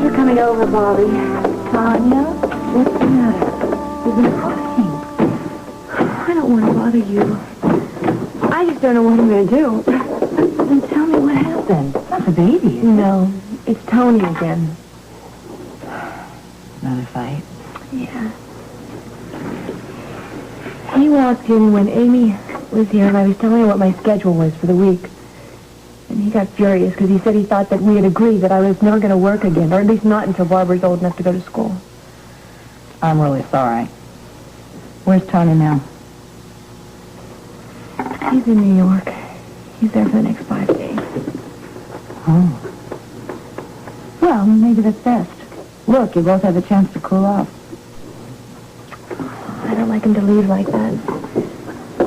Thanks for coming over, Bobby. Tanya, what's the matter? You've been crying. I don't want to bother you. I just don't know what I'm going to do. Then tell me what happened. It's not the baby, is it? No, it's Tony again. Another fight? Yeah. He walked in when Amy was here, and I was telling her what my schedule was for the week. And he got furious because he said he thought that we had agreed that I was never going to work again, or at least not until Barbara's old enough to go to school. I'm really sorry. Where's Tony now? He's in New York. He's there for the next 5 days. Oh. Well, maybe that's best. Look, you both have a chance to cool off. I don't like him to leave like that.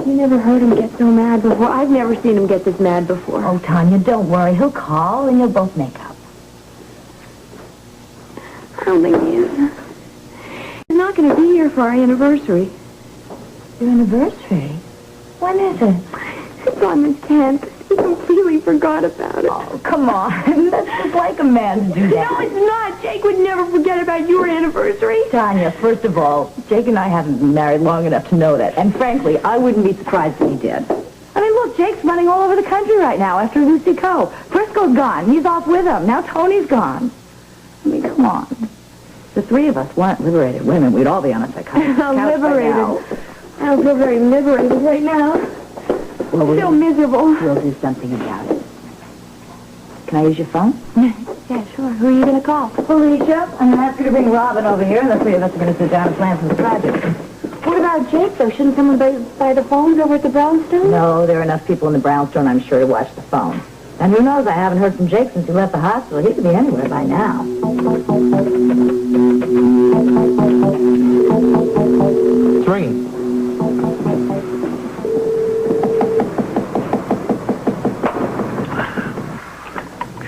You never heard him get so mad before. I've never seen him get this mad before. Oh, Tanya, don't worry. He'll call and you'll both make up. I don't think he is. He's not going to be here for our anniversary. Your anniversary? When is it? It's on the 10th. He completely forgot about it. Oh, come on. That's just like a man to do that. No, it's not. Jake would never forget about your anniversary. Tanya, first of all, Jake and I haven't been married long enough to know that. And frankly, I wouldn't be surprised if he did. I mean, look, Jake's running all over the country right now after Lucy Coe. Briscoe's gone. He's off with him. Now Tony's gone. I mean, come on. The three of us weren't liberated women. We'd all be on a psychiatrist's couch Liberated. by now. I don't feel very liberated right now. Well, I'm so miserable. We'll do something about it. Can I use your phone? Yeah, sure. Who are you going to call? Felicia. I'm going to ask her to bring Robin over here, and the three of us are going to sit down and plan some projects. What about Jake, though? Shouldn't someone buy the phones over at the Brownstone? No, there are enough people in the Brownstone, I'm sure, to watch the phone. And who knows, I haven't heard from Jake since he left the hospital. He could be anywhere by now. It's ringing.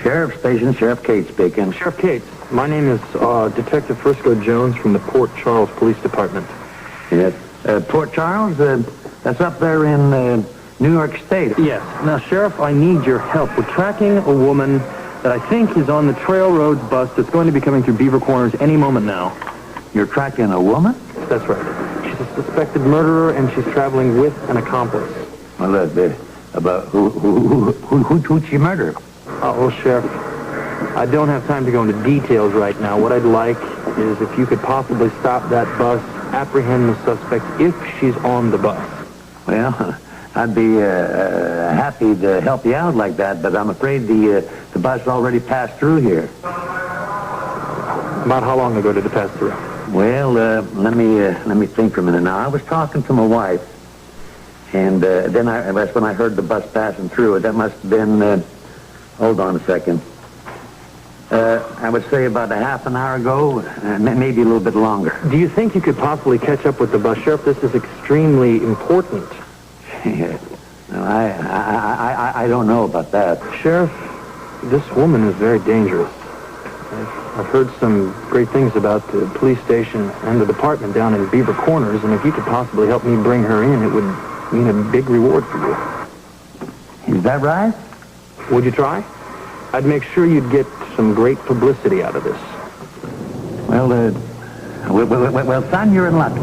Sheriff Station, Sheriff Cates speaking. Sheriff Cates, my name is Detective Frisco Jones from the Port Charles Police Department. Yes. Port Charles, that's up there in New York State. Yes. Now, Sheriff, I need your help. We're tracking a woman that I think is on the Trail Roads bus that's going to be coming through Beaver Corners any moment now. You're tracking a woman? That's right. She's a suspected murderer, and she's traveling with an accomplice. Well, about who'd she murder? Well, Sheriff, I don't have time to go into details right now. What I'd like is if you could possibly stop that bus, apprehend the suspect if she's on the bus. Well, I'd be happy to help you out like that, but I'm afraid the bus already passed through here. About how long ago did it pass through? Well, let me think for a minute now. I was talking to my wife, and then that's when I heard the bus passing through. That must have been, hold on a second. I would say about a half an hour ago, maybe a little bit longer. Do you think you could possibly catch up with the bus, Sheriff? This is extremely important. No, I don't know about that. Sheriff, this woman is very dangerous. I've heard some great things about the police station and the department down in Beaver Corners, and if you could possibly help me bring her in, it would mean a big reward for you. Is that right? Would you try? I'd make sure you'd get some great publicity out of this. Well, son, you're in luck.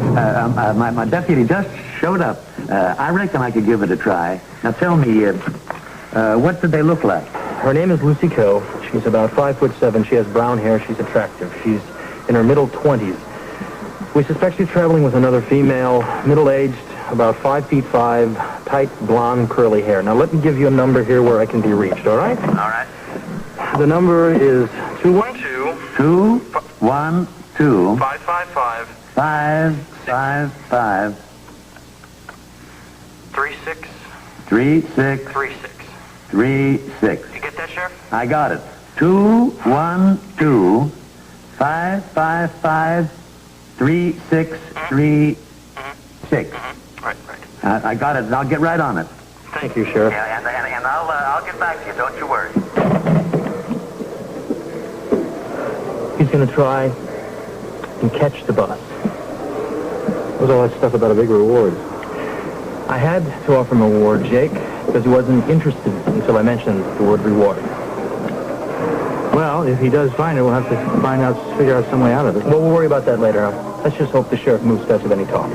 My deputy just showed up. I reckon I could give it a try. Now, tell me, what did they look like? Her name is Lucy Coe. She's about 5'7". She has brown hair. She's attractive. She's in her middle 20s. We suspect she's traveling with another female, middle-aged, about 5'5", tight, blonde, curly hair. Now, let me give you a number here where I can be reached, all right? All right. The number is 212... 212... 555... 555... 36... 36... 36. 36. You get that, Sheriff? I got it. 212... 555... 3636. Right. I got it. I'll get right on it. Thank you, Sheriff. Yeah, and I'll get back to you. Don't you worry. He's going to try and catch the bus. What was all that stuff about a big reward? I had to offer him a reward, Jake, because he wasn't interested until I mentioned the word reward. Well, if he does find her, we'll have to figure out some way out of it. Well, we'll worry about that later. Let's just hope the sheriff moves fast with any talk.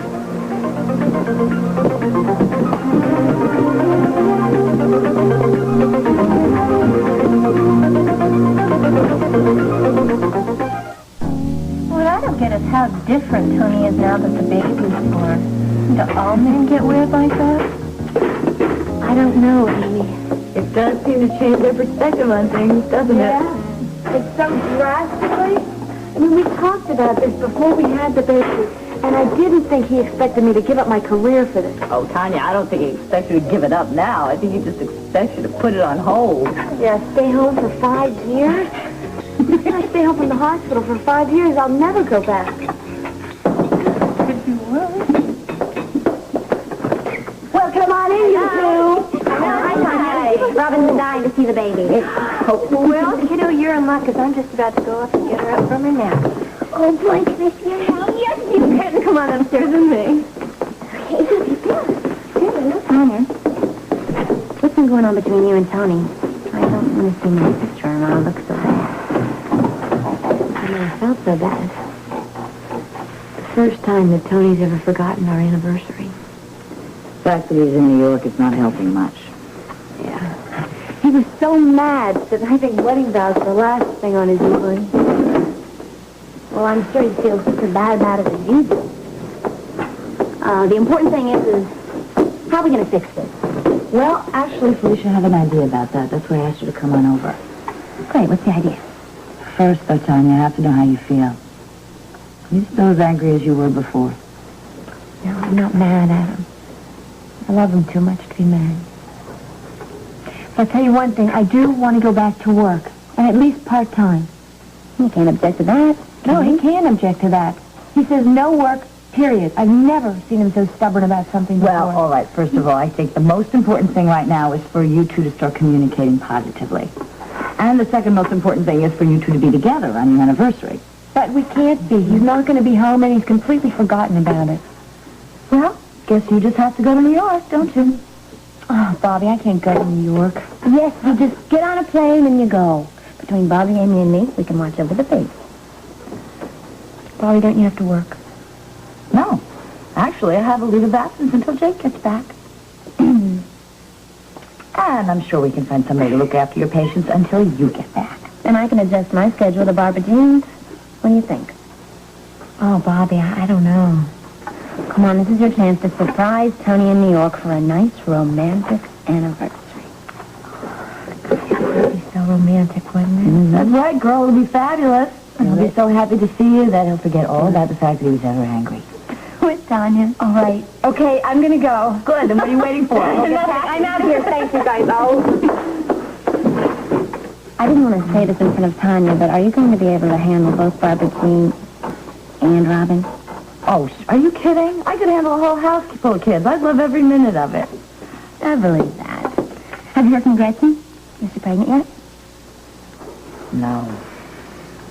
What I don't get is how different Tony is now that the baby's born. Do all men get weird like that? I don't know, Amy. It does seem to change their perspective on things, doesn't it? It's so drastically. I mean, we talked about this before we had the baby, and I didn't think he expected me to give up my career for this. Oh, Tanya, I don't think he expects you to give it up now. I think he just expects you to put it on hold. Yeah, stay home for 5 years? If I stay home from the hospital for 5 years, I'll never go back. If you will. Well, come on in, you two. Hi. Robin's been dying to see the baby. Well, you're in luck, because I'm just about to go up and get her up from her nap. Oh, boy, can I see your house? Yes, you can. Come on upstairs with me. Okay, who be good? Connor, what's been going on between you and Tony? I don't want to see my sister and I look so bad. I felt so bad. The first time that Tony's ever forgotten our anniversary. The fact that he's in New York is not helping much. Yeah. He was so mad that I think wedding vows were the last thing on his mind. Well, I'm sure he feels just as bad about it as you do. The important thing is how are we going to fix this? Well, actually, Felicia had an idea about that. That's why I asked you to come on over. Great, what's the idea? First, though, Tanya, I have to know how you feel. Are you still as angry as you were before? No, I'm not mad at him. I love him too much to be mad. But I'll tell you one thing, I do want to go back to work, and at least part-time. He can't object to that. No, he can't object to that. He says no work, period. I've never seen him so stubborn about something before. Well, all right. First of all, I think the most important thing right now is for you two to start communicating positively. And the second most important thing is for you two to be together on your anniversary. But we can't be. He's not going to be home, and he's completely forgotten about it. Well, guess you just have to go to New York, don't you? Oh, Bobby, I can't go to New York. Yes, you just get on a plane and you go. Between Bobby, Amy, and me, we can watch over the baby. Bobby, don't you have to work? No. Actually, I have a leave of absence until Jake gets back. And I'm sure we can find somebody to look after your patients until you get back. And I can adjust my schedule to Barbara Jean's. What do you think? Oh, Bobby, I don't know. Come on, this is your chance to surprise Tony in New York for a nice, romantic anniversary. It would be so romantic, wouldn't it? That's right, girl. It'll be fabulous. He'll be so happy to see you that he'll forget all about the fact that he was ever angry. With Tanya. All right. Okay, I'm going to go. Good. Then what are you waiting for? I'm out of here. Thank you, guys. I didn't want to say this in front of Tanya, but are you going to be able to handle both Barbara Jean and Robin? Oh, are you kidding? I could handle a whole house full of kids. I'd love every minute of it. I believe that. Have you heard from Gretchen? Is she pregnant yet? No.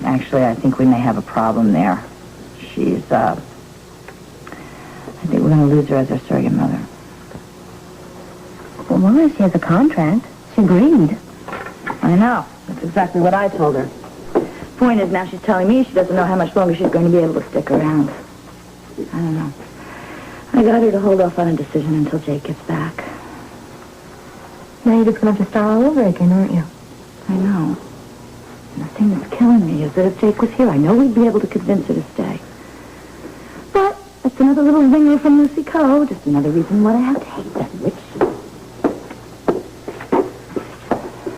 Actually, I think we may have a problem there. She's, I think we're going to lose her as our surrogate mother. Well, why? She has a contract. She agreed. I know. That's exactly what I told her. Point is, now she's telling me she doesn't know how much longer she's going to be able to stick around. I don't know. I got her to hold off on a decision until Jake gets back. Now you're just going to have to start all over again, aren't you? I know. And the thing that's killing me is that if Jake was here, I know we'd be able to convince her to stay. But that's another little zinger from Lucy Coe. Just another reason why I have to hate this.